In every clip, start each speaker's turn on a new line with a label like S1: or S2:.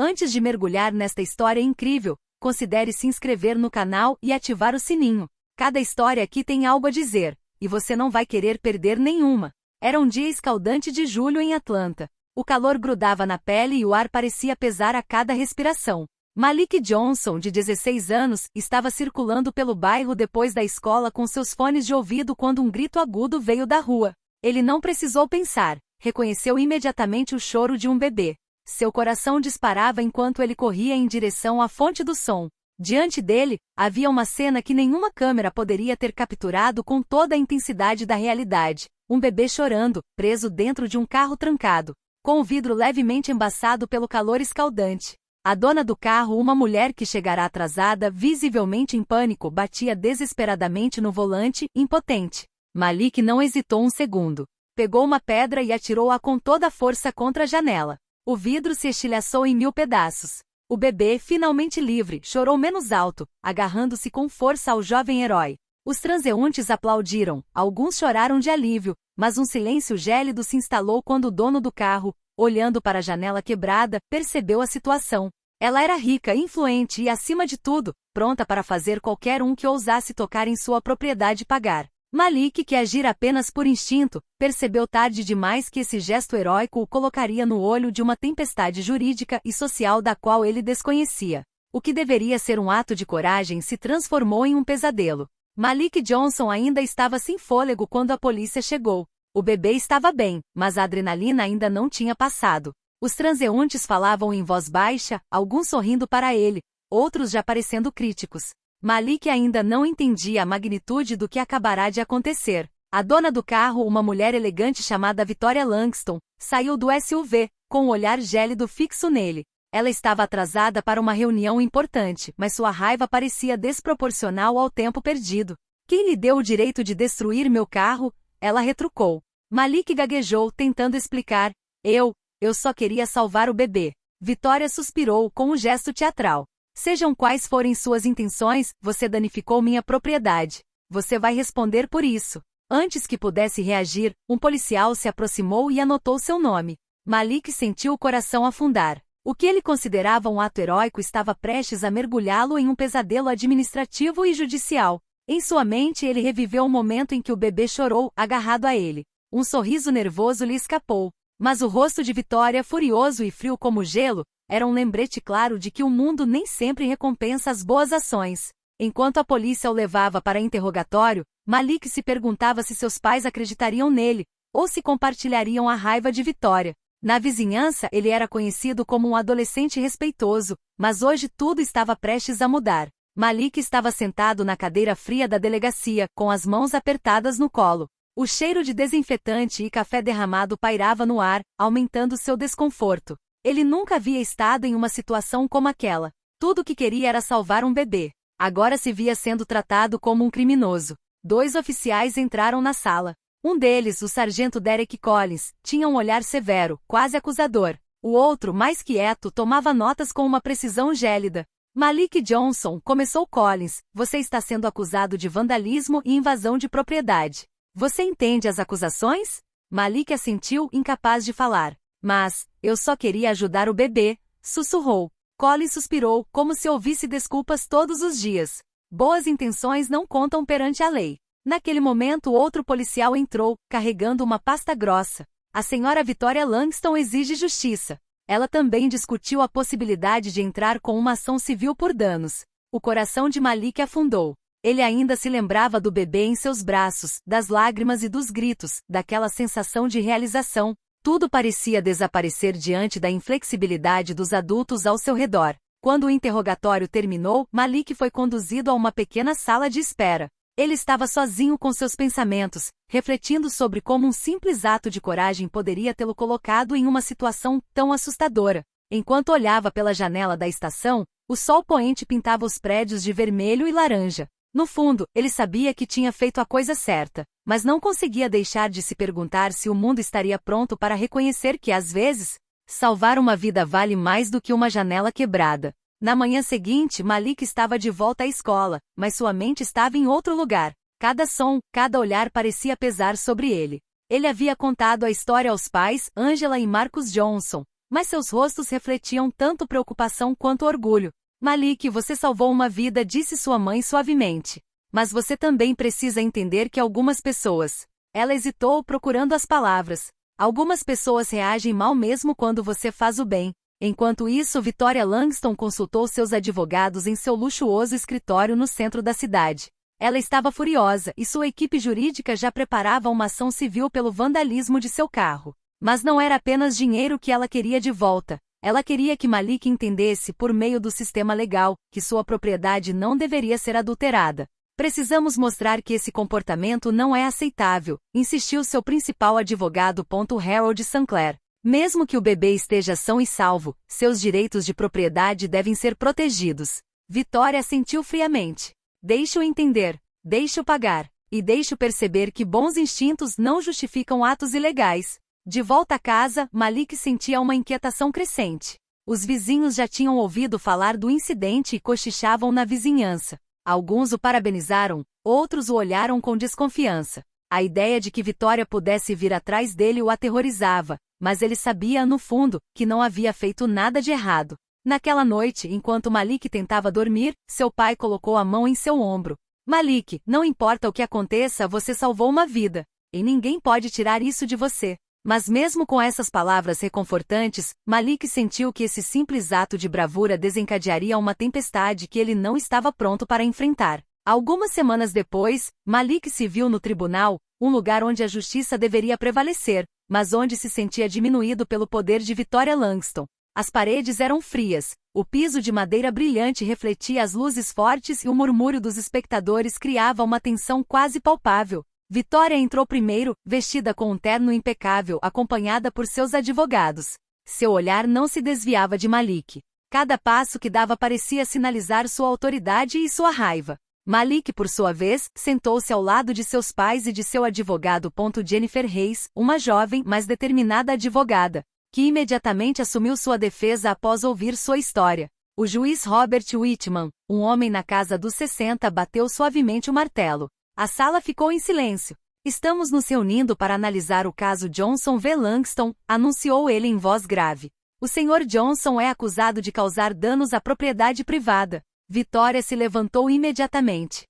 S1: Antes de mergulhar nesta história incrível, considere se inscrever no canal e ativar o sininho. Cada história aqui tem algo a dizer, e você não vai querer perder nenhuma. Era um dia escaldante de julho em Atlanta. O calor grudava na pele e o ar parecia pesar a cada respiração. Malik Johnson, de 16 anos, estava circulando pelo bairro depois da escola com seus fones de ouvido quando um grito agudo veio da rua. Ele não precisou pensar, reconheceu imediatamente o choro de um bebê. Seu coração disparava enquanto ele corria em direção à fonte do som. Diante dele, havia uma cena que nenhuma câmera poderia ter capturado com toda a intensidade da realidade. Um bebê chorando, preso dentro de um carro trancado, com o vidro levemente embaçado pelo calor escaldante. A dona do carro, uma mulher que chegara atrasada, visivelmente em pânico, batia desesperadamente no volante, impotente. Malik não hesitou um segundo. Pegou uma pedra e atirou-a com toda a força contra a janela. O vidro se estilhaçou em 1000 pedaços. O bebê, finalmente livre, chorou menos alto, agarrando-se com força ao jovem herói. Os transeuntes aplaudiram, alguns choraram de alívio, mas um silêncio gélido se instalou quando o dono do carro, olhando para a janela quebrada, percebeu a situação. Ela era rica, influente e, acima de tudo, pronta para fazer qualquer um que ousasse tocar em sua propriedade pagar. Malik, que agira apenas por instinto, percebeu tarde demais que esse gesto heróico o colocaria no olho de uma tempestade jurídica e social da qual ele desconhecia. O que deveria ser um ato de coragem se transformou em um pesadelo. Malik Johnson ainda estava sem fôlego quando a polícia chegou. O bebê estava bem, mas a adrenalina ainda não tinha passado. Os transeuntes falavam em voz baixa, alguns sorrindo para ele, outros já parecendo críticos. Malik ainda não entendia a magnitude do que acabará de acontecer. A dona do carro, uma mulher elegante chamada Victoria Langston, saiu do SUV, com o olhar gélido fixo nele. Ela estava atrasada para uma reunião importante, mas sua raiva parecia desproporcional ao tempo perdido. Quem lhe deu o direito de destruir meu carro? Ela retrucou. Malik gaguejou, tentando explicar. Eu só queria salvar o bebê. Victoria suspirou com um gesto teatral. Sejam quais forem suas intenções, você danificou minha propriedade. Você vai responder por isso. Antes que pudesse reagir, um policial se aproximou e anotou seu nome. Malik sentiu o coração afundar. O que ele considerava um ato heróico estava prestes a mergulhá-lo em um pesadelo administrativo e judicial. Em sua mente ele reviveu o momento em que o bebê chorou, agarrado a ele. Um sorriso nervoso lhe escapou. Mas o rosto de Victoria, furioso e frio como gelo, era um lembrete claro de que o mundo nem sempre recompensa as boas ações. Enquanto a polícia o levava para interrogatório, Malik se perguntava se seus pais acreditariam nele, ou se compartilhariam a raiva de Victoria. Na vizinhança ele era conhecido como um adolescente respeitoso, mas hoje tudo estava prestes a mudar. Malik estava sentado na cadeira fria da delegacia, com as mãos apertadas no colo. O cheiro de desinfetante e café derramado pairava no ar, aumentando seu desconforto. Ele nunca havia estado em uma situação como aquela. Tudo o que queria era salvar um bebê. Agora se via sendo tratado como um criminoso. 2 oficiais entraram na sala. Um deles, o sargento Derek Collins, tinha um olhar severo, quase acusador. O outro, mais quieto, tomava notas com uma precisão gélida. Malik Johnson, começou Collins, você está sendo acusado de vandalismo e invasão de propriedade. Você entende as acusações? Malik assentiu, incapaz de falar. Mas, eu só queria ajudar o bebê, sussurrou. Collins suspirou, como se ouvisse desculpas todos os dias. Boas intenções não contam perante a lei. Naquele momento outro policial entrou, carregando uma pasta grossa. A senhora Victoria Langston exige justiça. Ela também discutiu a possibilidade de entrar com uma ação civil por danos. O coração de Malik afundou. Ele ainda se lembrava do bebê em seus braços, das lágrimas e dos gritos, daquela sensação de realização. Tudo parecia desaparecer diante da inflexibilidade dos adultos ao seu redor. Quando o interrogatório terminou, Malik foi conduzido a uma pequena sala de espera. Ele estava sozinho com seus pensamentos, refletindo sobre como um simples ato de coragem poderia tê-lo colocado em uma situação tão assustadora. Enquanto olhava pela janela da estação, o sol poente pintava os prédios de vermelho e laranja. No fundo, ele sabia que tinha feito a coisa certa, mas não conseguia deixar de se perguntar se o mundo estaria pronto para reconhecer que, às vezes, salvar uma vida vale mais do que uma janela quebrada. Na manhã seguinte, Malik estava de volta à escola, mas sua mente estava em outro lugar. Cada som, cada olhar parecia pesar sobre ele. Ele havia contado a história aos pais, Angela e Marcus Johnson, mas seus rostos refletiam tanto preocupação quanto orgulho. Malik, você salvou uma vida, disse sua mãe suavemente. Mas você também precisa entender que algumas pessoas... Ela hesitou, procurando as palavras. Algumas pessoas reagem mal mesmo quando você faz o bem. Enquanto isso, Victoria Langston consultou seus advogados em seu luxuoso escritório no centro da cidade. Ela estava furiosa e sua equipe jurídica já preparava uma ação civil pelo vandalismo de seu carro. Mas não era apenas dinheiro que ela queria de volta. Ela queria que Malik entendesse, por meio do sistema legal, que sua propriedade não deveria ser adulterada. Precisamos mostrar que esse comportamento não é aceitável, insistiu seu principal advogado. Harold Sinclair. Mesmo que o bebê esteja são e salvo, seus direitos de propriedade devem ser protegidos. Victoria assentiu friamente. Deixe-o entender, deixe-o pagar, e deixe-o perceber que bons instintos não justificam atos ilegais. De volta a casa, Malik sentia uma inquietação crescente. Os vizinhos já tinham ouvido falar do incidente e cochichavam na vizinhança. Alguns o parabenizaram, outros o olharam com desconfiança. A ideia de que Victoria pudesse vir atrás dele o aterrorizava, mas ele sabia, no fundo, que não havia feito nada de errado. Naquela noite, enquanto Malik tentava dormir, seu pai colocou a mão em seu ombro. Malik, não importa o que aconteça, você salvou uma vida. E ninguém pode tirar isso de você. Mas mesmo com essas palavras reconfortantes, Malik sentiu que esse simples ato de bravura desencadearia uma tempestade que ele não estava pronto para enfrentar. Algumas semanas depois, Malik se viu no tribunal, um lugar onde a justiça deveria prevalecer, mas onde se sentia diminuído pelo poder de Victoria Langston. As paredes eram frias, o piso de madeira brilhante refletia as luzes fortes e o murmúrio dos espectadores criava uma tensão quase palpável. Victoria entrou primeiro, vestida com um terno impecável, acompanhada por seus advogados. Seu olhar não se desviava de Malik. Cada passo que dava parecia sinalizar sua autoridade e sua raiva. Malik, por sua vez, sentou-se ao lado de seus pais e de seu advogado. Jennifer Hayes, uma jovem, mas determinada advogada, que imediatamente assumiu sua defesa após ouvir sua história. O juiz Robert Whitman, um homem na casa dos 60, bateu suavemente o martelo. A sala ficou em silêncio. Estamos nos reunindo para analisar o caso Johnson v. Langston, anunciou ele em voz grave. O Sr. Johnson é acusado de causar danos à propriedade privada. Victoria se levantou imediatamente.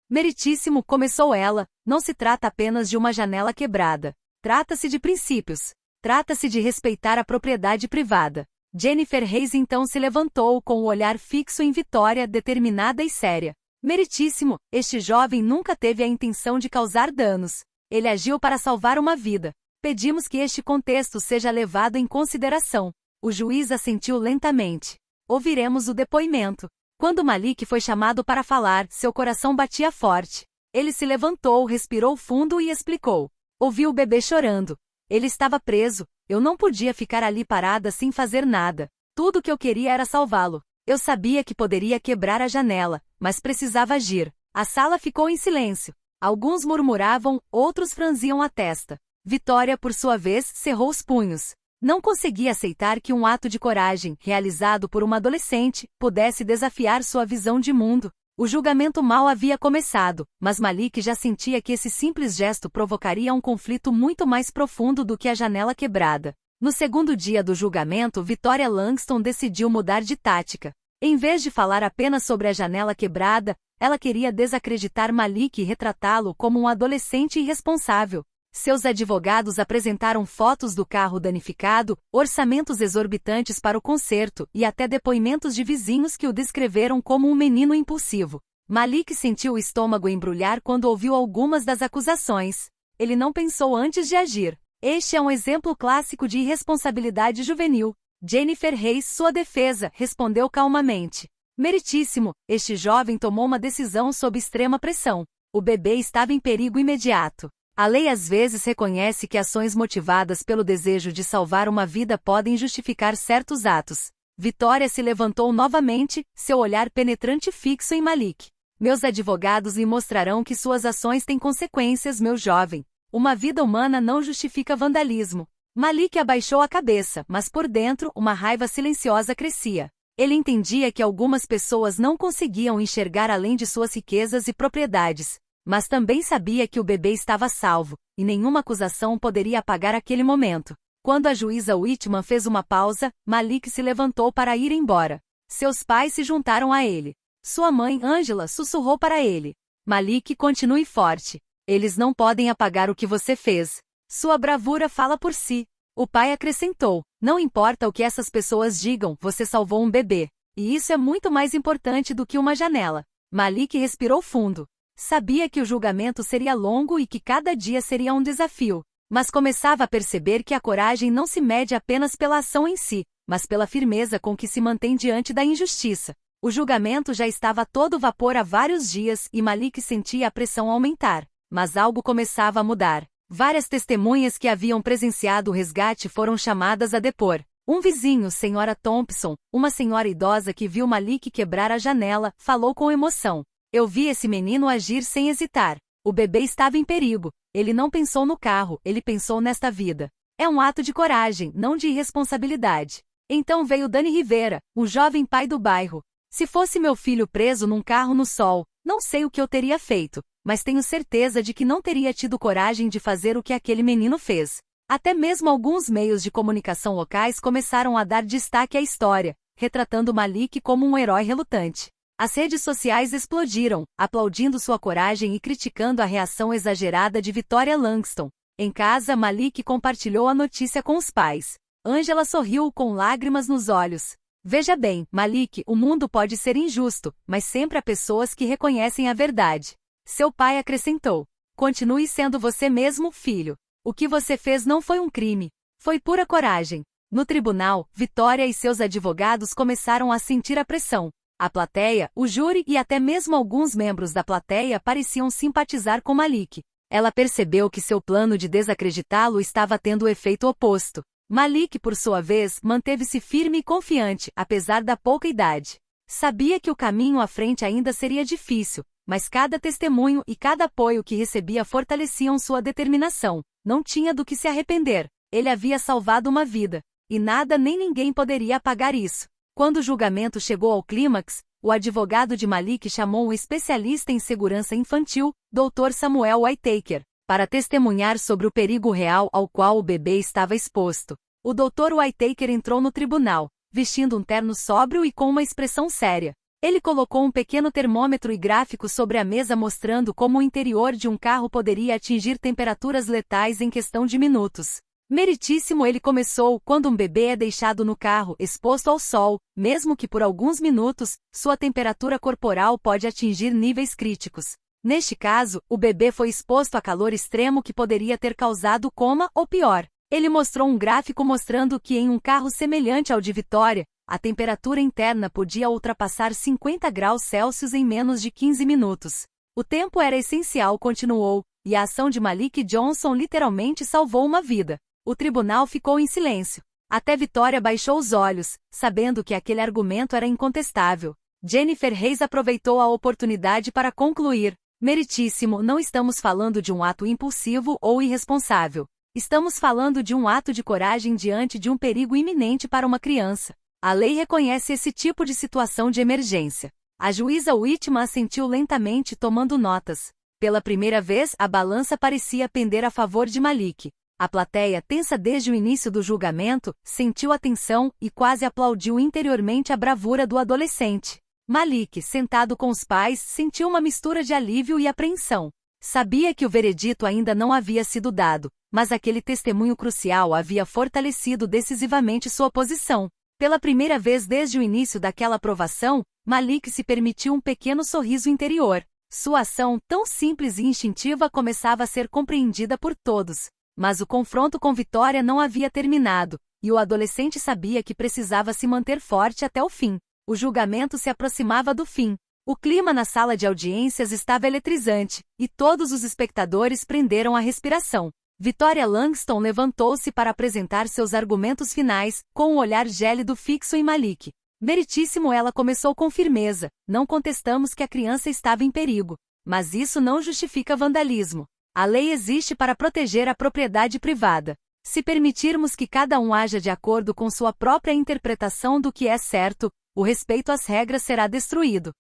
S1: Meritíssimo, começou ela, não se trata apenas de uma janela quebrada. Trata-se de princípios. Trata-se de respeitar a propriedade privada. Jennifer Hayes então se levantou com o olhar fixo em Victoria, determinada e séria. Meritíssimo, este jovem nunca teve a intenção de causar danos. Ele agiu para salvar uma vida. Pedimos que este contexto seja levado em consideração. O juiz assentiu lentamente. Ouviremos o depoimento. Quando Malik foi chamado para falar, seu coração batia forte. Ele se levantou, respirou fundo e explicou. Ouvi o bebê chorando. Ele estava preso. Eu não podia ficar ali parada sem fazer nada. Tudo o que eu queria era salvá-lo. Eu sabia que poderia quebrar a janela, mas precisava agir. A sala ficou em silêncio. Alguns murmuravam, outros franziam a testa. Victoria, por sua vez, cerrou os punhos. Não conseguia aceitar que um ato de coragem, realizado por uma adolescente, pudesse desafiar sua visão de mundo. O julgamento mal havia começado, mas Malik já sentia que esse simples gesto provocaria um conflito muito mais profundo do que a janela quebrada. No segundo dia do julgamento, Victoria Langston decidiu mudar de tática. Em vez de falar apenas sobre a janela quebrada, ela queria desacreditar Malik e retratá-lo como um adolescente irresponsável. Seus advogados apresentaram fotos do carro danificado, orçamentos exorbitantes para o conserto e até depoimentos de vizinhos que o descreveram como um menino impulsivo. Malik sentiu o estômago embrulhar quando ouviu algumas das acusações. Ele não pensou antes de agir. Este é um exemplo clássico de irresponsabilidade juvenil. Jennifer Hayes, sua defesa, respondeu calmamente. Meritíssimo, este jovem tomou uma decisão sob extrema pressão. O bebê estava em perigo imediato. A lei às vezes reconhece que ações motivadas pelo desejo de salvar uma vida podem justificar certos atos. Victoria se levantou novamente, seu olhar penetrante fixo em Malik. Meus advogados lhe mostrarão que suas ações têm consequências, meu jovem. Uma vida humana não justifica vandalismo. Malik abaixou a cabeça, mas por dentro, uma raiva silenciosa crescia. Ele entendia que algumas pessoas não conseguiam enxergar além de suas riquezas e propriedades, mas também sabia que o bebê estava salvo, e nenhuma acusação poderia apagar aquele momento. Quando a juíza Whitman fez uma pausa, Malik se levantou para ir embora. Seus pais se juntaram a ele. Sua mãe, Angela, sussurrou para ele: Malik, continue forte. Eles não podem apagar o que você fez. Sua bravura fala por si. O pai acrescentou: não importa o que essas pessoas digam, você salvou um bebê. E isso é muito mais importante do que uma janela. Malik respirou fundo. Sabia que o julgamento seria longo e que cada dia seria um desafio. Mas começava a perceber que a coragem não se mede apenas pela ação em si, mas pela firmeza com que se mantém diante da injustiça. O julgamento já estava a todo vapor há vários dias e Malik sentia a pressão aumentar. Mas algo começava a mudar. Várias testemunhas que haviam presenciado o resgate foram chamadas a depor. Um vizinho, Senhora Thompson, uma senhora idosa que viu Malik quebrar a janela, falou com emoção: eu vi esse menino agir sem hesitar. O bebê estava em perigo. Ele não pensou no carro, ele pensou nesta vida. É um ato de coragem, não de irresponsabilidade. Então veio Dani Rivera, um jovem pai do bairro. Se fosse meu filho preso num carro no sol, não sei o que eu teria feito, mas tenho certeza de que não teria tido coragem de fazer o que aquele menino fez. Até mesmo alguns meios de comunicação locais começaram a dar destaque à história, retratando Malik como um herói relutante. As redes sociais explodiram, aplaudindo sua coragem e criticando a reação exagerada de Victoria Langston. Em casa, Malik compartilhou a notícia com os pais. Angela sorriu com lágrimas nos olhos. Veja bem, Malik, o mundo pode ser injusto, mas sempre há pessoas que reconhecem a verdade. Seu pai acrescentou: continue sendo você mesmo, filho. O que você fez não foi um crime. Foi pura coragem. No tribunal, Victoria e seus advogados começaram a sentir a pressão. A plateia, o júri e até mesmo alguns membros da plateia pareciam simpatizar com Malik. Ela percebeu que seu plano de desacreditá-lo estava tendo o efeito oposto. Malik, por sua vez, manteve-se firme e confiante, apesar da pouca idade. Sabia que o caminho à frente ainda seria difícil, mas cada testemunho e cada apoio que recebia fortaleciam sua determinação. Não tinha do que se arrepender. Ele havia salvado uma vida. E nada nem ninguém poderia apagar isso. Quando o julgamento chegou ao clímax, o advogado de Malik chamou um especialista em segurança infantil, Dr. Samuel Whitaker, para testemunhar sobre o perigo real ao qual o bebê estava exposto. O Dr. Whitaker entrou no tribunal, vestindo um terno sóbrio e com uma expressão séria. Ele colocou um pequeno termômetro e gráfico sobre a mesa mostrando como o interior de um carro poderia atingir temperaturas letais em questão de minutos. Meritíssimo, ele começou: quando um bebê é deixado no carro, exposto ao sol, mesmo que por alguns minutos, sua temperatura corporal pode atingir níveis críticos. Neste caso, o bebê foi exposto a calor extremo que poderia ter causado coma ou pior. Ele mostrou um gráfico mostrando que em um carro semelhante ao de Victoria, a temperatura interna podia ultrapassar 50 graus Celsius em menos de 15 minutos. O tempo era essencial, continuou, e a ação de Malik Johnson literalmente salvou uma vida. O tribunal ficou em silêncio. Até Victoria baixou os olhos, sabendo que aquele argumento era incontestável. Jennifer Reis aproveitou a oportunidade para concluir: meritíssimo, não estamos falando de um ato impulsivo ou irresponsável. Estamos falando de um ato de coragem diante de um perigo iminente para uma criança. A lei reconhece esse tipo de situação de emergência. A juíza Whitman assentiu lentamente, tomando notas. Pela primeira vez, a balança parecia pender a favor de Malik. A plateia, tensa desde o início do julgamento, sentiu a tensão e quase aplaudiu interiormente a bravura do adolescente. Malik, sentado com os pais, sentiu uma mistura de alívio e apreensão. Sabia que o veredito ainda não havia sido dado, mas aquele testemunho crucial havia fortalecido decisivamente sua posição. Pela primeira vez desde o início daquela aprovação, Malik se permitiu um pequeno sorriso interior. Sua ação, tão simples e instintiva, começava a ser compreendida por todos. Mas o confronto com Victoria não havia terminado, e o adolescente sabia que precisava se manter forte até o fim. O julgamento se aproximava do fim. O clima na sala de audiências estava eletrizante, e todos os espectadores prenderam a respiração. Victoria Langston levantou-se para apresentar seus argumentos finais, com um olhar gélido fixo em Malik. Meritíssimo, ela começou com firmeza: não contestamos que a criança estava em perigo. Mas isso não justifica vandalismo. A lei existe para proteger a propriedade privada. Se permitirmos que cada um haja de acordo com sua própria interpretação do que é certo, o respeito às regras será destruído.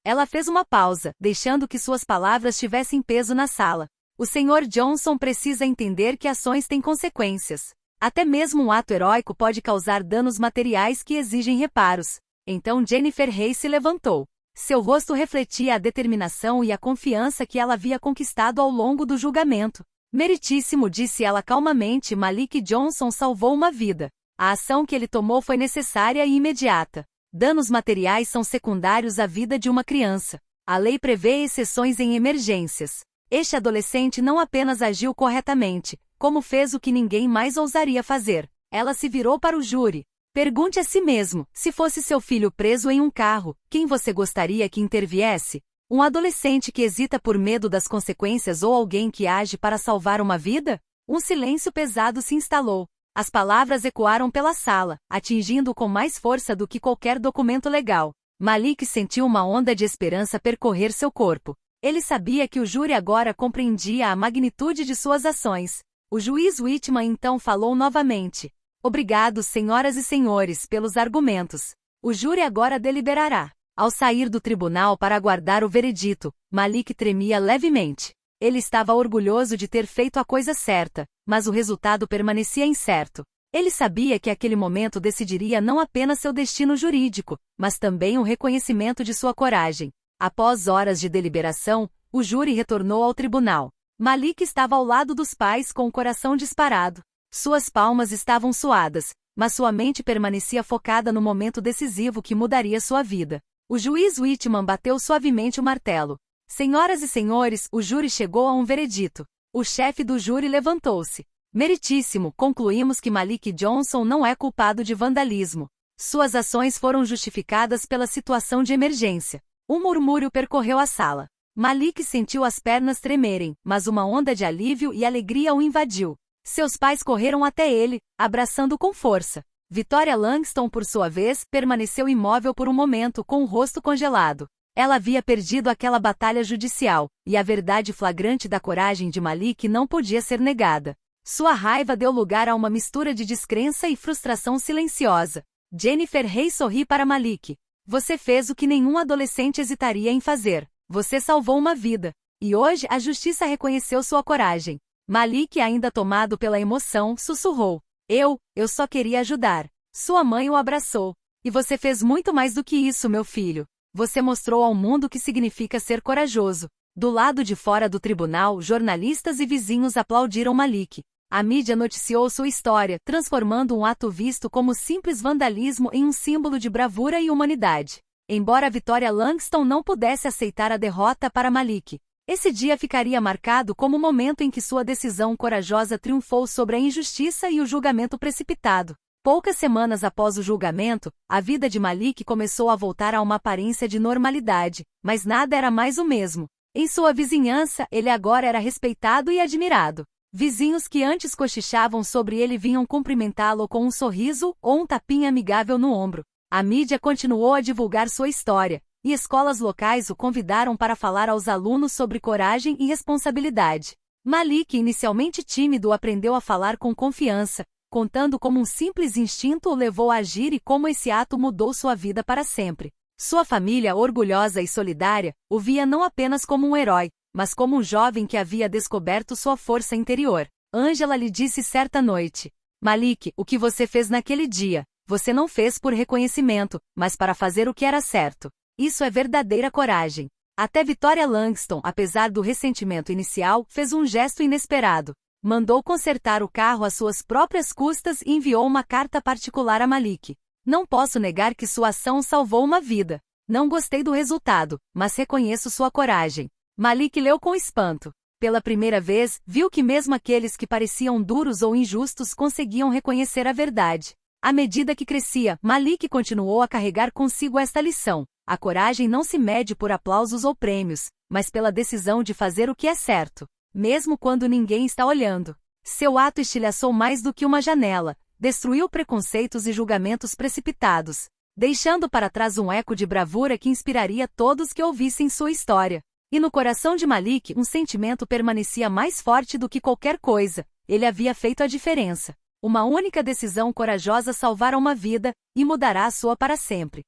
S1: Ela fez uma pausa, deixando que suas palavras tivessem peso na sala. O Sr. Johnson precisa entender que ações têm consequências. Até mesmo um ato heróico pode causar danos materiais que exigem reparos. Então Jennifer Rey se levantou. Seu rosto refletia a determinação e a confiança que ela havia conquistado ao longo do julgamento. Meritíssimo, disse ela calmamente, Malik Johnson salvou uma vida. A ação que ele tomou foi necessária e imediata. Danos materiais são secundários à vida de uma criança. A lei prevê exceções em emergências. Este adolescente não apenas agiu corretamente, como fez o que ninguém mais ousaria fazer. Ela se virou para o júri. Pergunte a si mesmo, se fosse seu filho preso em um carro, quem você gostaria que interviesse? Um adolescente que hesita por medo das consequências ou alguém que age para salvar uma vida? Um silêncio pesado se instalou. As palavras ecoaram pela sala, atingindo com mais força do que qualquer documento legal. Malik sentiu uma onda de esperança percorrer seu corpo. Ele sabia que o júri agora compreendia a magnitude de suas ações. O juiz Whitman então falou novamente. Obrigado, senhoras e senhores, pelos argumentos. O júri agora deliberará. Ao sair do tribunal para aguardar o veredito, Malik tremia levemente. Ele estava orgulhoso de ter feito a coisa certa, mas o resultado permanecia incerto. Ele sabia que aquele momento decidiria não apenas seu destino jurídico, mas também o reconhecimento de sua coragem. Após horas de deliberação, o júri retornou ao tribunal. Malik estava ao lado dos pais com o coração disparado. Suas palmas estavam suadas, mas sua mente permanecia focada no momento decisivo que mudaria sua vida. O juiz Whitman bateu suavemente o martelo. Senhoras e senhores, o júri chegou a um veredito. O chefe do júri levantou-se. Meritíssimo, concluímos que Malik Johnson não é culpado de vandalismo. Suas ações foram justificadas pela situação de emergência. Um murmúrio percorreu a sala. Malik sentiu as pernas tremerem, mas uma onda de alívio e alegria o invadiu. Seus pais correram até ele, abraçando com força. Victoria Langston, por sua vez, permaneceu imóvel por um momento com o rosto congelado. Ela havia perdido aquela batalha judicial, e a verdade flagrante da coragem de Malik não podia ser negada. Sua raiva deu lugar a uma mistura de descrença e frustração silenciosa. Jennifer Rey sorri para Malik. Você fez o que nenhum adolescente hesitaria em fazer. Você salvou uma vida. E hoje a justiça reconheceu sua coragem. Malik, ainda tomado pela emoção, sussurrou. Eu só queria ajudar. Sua mãe o abraçou. E você fez muito mais do que isso, meu filho. Você mostrou ao mundo o que significa ser corajoso. Do lado de fora do tribunal, jornalistas e vizinhos aplaudiram Malik. A mídia noticiou sua história, transformando um ato visto como simples vandalismo em um símbolo de bravura e humanidade. Embora Victoria Langston não pudesse aceitar a derrota para Malik, esse dia ficaria marcado como o momento em que sua decisão corajosa triunfou sobre a injustiça e o julgamento precipitado. Poucas semanas após o julgamento, a vida de Malik começou a voltar a uma aparência de normalidade, mas nada era mais o mesmo. Em sua vizinhança, ele agora era respeitado e admirado. Vizinhos que antes cochichavam sobre ele vinham cumprimentá-lo com um sorriso ou um tapinha amigável no ombro. A mídia continuou a divulgar sua história, e escolas locais o convidaram para falar aos alunos sobre coragem e responsabilidade. Malik, inicialmente tímido, aprendeu a falar com confiança, contando como um simples instinto o levou a agir e como esse ato mudou sua vida para sempre. Sua família, orgulhosa e solidária, o via não apenas como um herói, mas como um jovem que havia descoberto sua força interior. Angela lhe disse certa noite: Malik, o que você fez naquele dia, você não fez por reconhecimento, mas para fazer o que era certo. Isso é verdadeira coragem. Até Victoria Langston, apesar do ressentimento inicial, fez um gesto inesperado. Mandou consertar o carro às suas próprias custas e enviou uma carta particular a Malik. Não posso negar que sua ação salvou uma vida. Não gostei do resultado, mas reconheço sua coragem. Malik leu com espanto. Pela primeira vez, viu que mesmo aqueles que pareciam duros ou injustos conseguiam reconhecer a verdade. À medida que crescia, Malik continuou a carregar consigo esta lição. A coragem não se mede por aplausos ou prêmios, mas pela decisão de fazer o que é certo, mesmo quando ninguém está olhando. Seu ato estilhaçou mais do que uma janela, destruiu preconceitos e julgamentos precipitados, deixando para trás um eco de bravura que inspiraria todos que ouvissem sua história. E no coração de Malik um sentimento permanecia mais forte do que qualquer coisa: ele havia feito a diferença. Uma única decisão corajosa salvara uma vida, e mudará a sua para sempre.